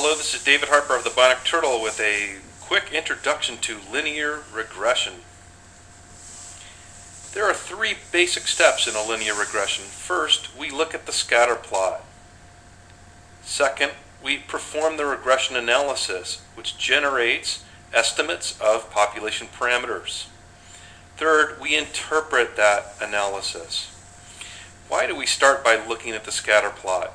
Hello, this is David Harper of the Bionic Turtle with a quick introduction to linear regression. There are three basic steps in a linear regression. First, we look at the scatter plot. Second, we perform the regression analysis, which generates estimates of population parameters. Third, we interpret that analysis. Why do we start by looking at the scatter plot?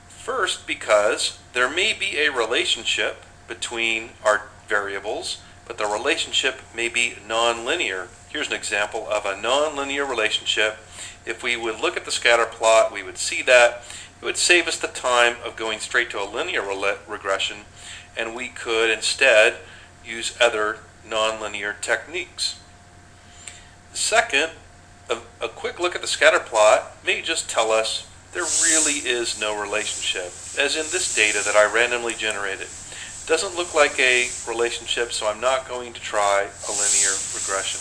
First, because there may be a relationship between our variables, but the relationship may be nonlinear. Here's an example of a nonlinear relationship. If we would look at the scatter plot, we would see that it would save us the time of going straight to a linear regression, and we could instead use other nonlinear techniques. Second, a quick look at the scatter plot may just tell us there really is no relationship, as in this data that I randomly generated. It doesn't look like a relationship, so I'm not going to try a linear regression.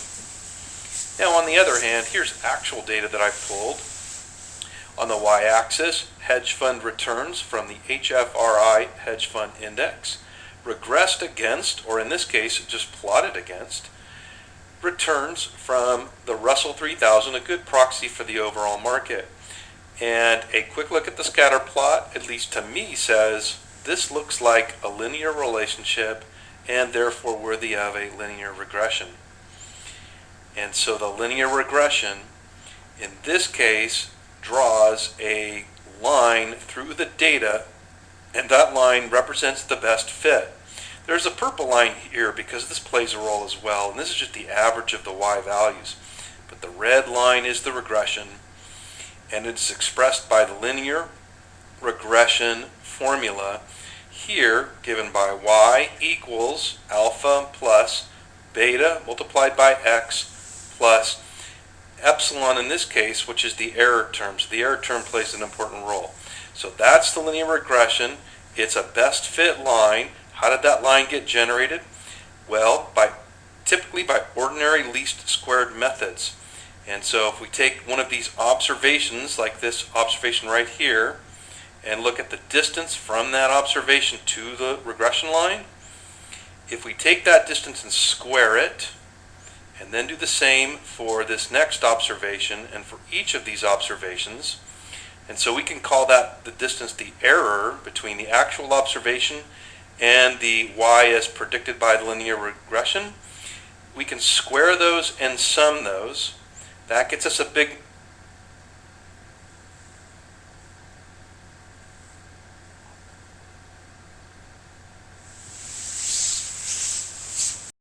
Now, on the other hand, here's actual data that I pulled. On the y-axis, hedge fund returns from the HFRI hedge fund index, regressed against, or in this case, just plotted against, returns from the Russell 3000, a good proxy for the overall market. And a quick look at the scatter plot, at least to me, says this looks like a linear relationship and therefore worthy of a linear regression. And so the linear regression, in this case, draws a line through the data, and that line represents the best fit. There's a purple line here because this plays a role as well, and this is just the average of the y values. But the red line is the regression, and it's expressed by the linear regression formula here, given by y equals alpha plus beta multiplied by x plus epsilon in this case, which is the error term. So the error term plays an important role. So that's the linear regression. It's a best fit line. How did that line get generated? Well, typically by ordinary least squared methods. And so if we take one of these observations, like this observation right here, and look at the distance from that observation to the regression line, if we take that distance and square it, and then do the same for this next observation and for each of these observations, and so we can call that the distance the error between the actual observation and the y as predicted by the linear regression, we can square those and sum those. That gets us a big